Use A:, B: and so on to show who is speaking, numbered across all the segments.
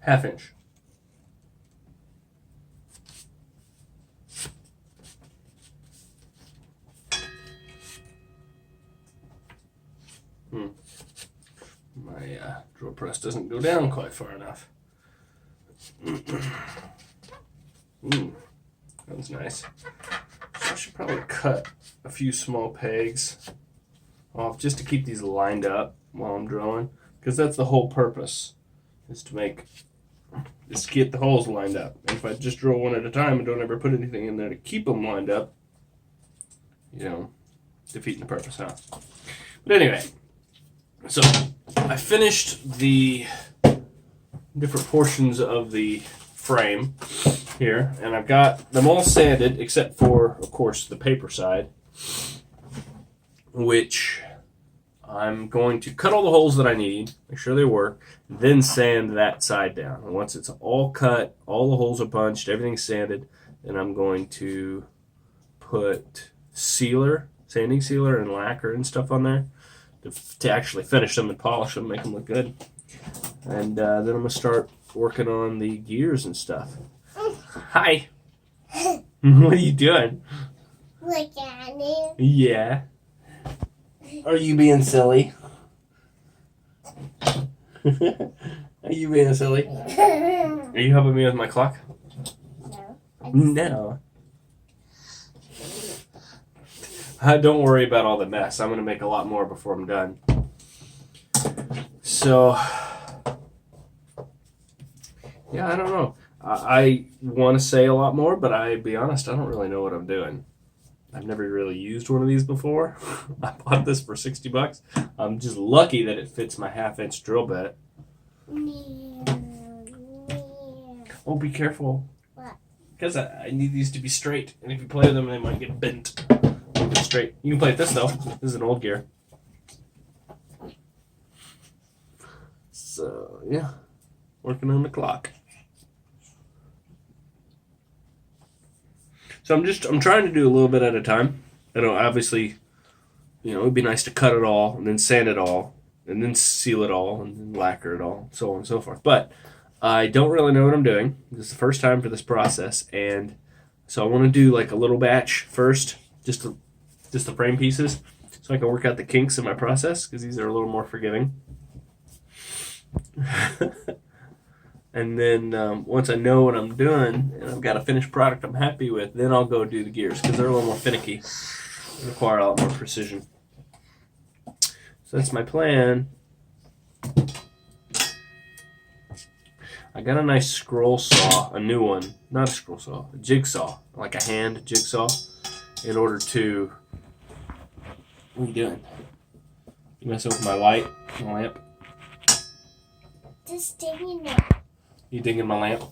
A: 1/2 inch. My drill press doesn't go down quite far enough. That was nice. So I should probably cut a few small pegs off just to keep these lined up while I'm drilling, because that's the whole purpose, is to get the holes lined up. And if I just drill one at a time and don't ever put anything in there to keep them lined up, defeating the purpose, huh? But anyway, so I finished the different portions of the frame here, and I've got them all sanded except for, of course, the paper side, which I'm going to cut all the holes that I need, make sure they work, then sand that side down. And once it's all cut, all the holes are punched, everything's sanded, then I'm going to put sanding sealer and lacquer and stuff on there to actually finish them and polish them, make them look good. And then I'm going to start working on the gears and stuff. Hi. What are you doing?
B: Look at it.
A: Yeah. Are you being silly? Are you being silly? Are you helping me with my clock? No. Don't worry about all the mess. I'm going to make a lot more before I'm done. So, yeah, I don't know. I want to say a lot more, but I'll be honest, I don't really know what I'm doing. I've never really used one of these before. I bought this for $60. I'm just lucky that it fits my 1/2 inch drill bit. Oh, be careful.
B: What?
A: Because I need these to be straight, and if you play with them, they might get bent. Move it straight. You can play with this, though. This is an old gear. So, yeah. Working on the clock. So I'm trying to do a little bit at a time. I know, obviously, it would be nice to cut it all, and then sand it all, and then seal it all, and then lacquer it all, so on and so forth. But I don't really know what I'm doing. This is the first time for this process, and so I want to do like a little batch first, just the frame pieces, so I can work out the kinks in my process, because these are a little more forgiving. And then once I know what I'm doing and I've got a finished product I'm happy with, then I'll go do the gears, because they're a little more finicky. They require a lot more precision. So that's my plan. I got a nice scroll saw, a new one. Not a scroll saw, a jigsaw, like a hand jigsaw, in order to... What are you doing? You messing with my light, my lamp?
B: Just digging it.
A: You digging my lamp?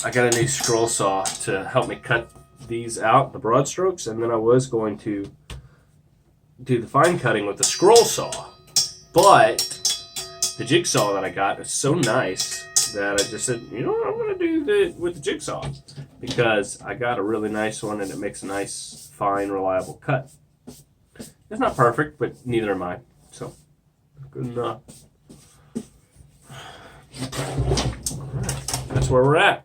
A: I got a new scroll saw to help me cut these out, the broad strokes, and then I was going to do the fine cutting with the scroll saw. But the jigsaw that I got is so nice that I just said, you know what, I'm going to do it with the jigsaw, because I got a really nice one and it makes a nice, fine, reliable cut. It's not perfect, but neither am I. So, good enough. That's where we're at.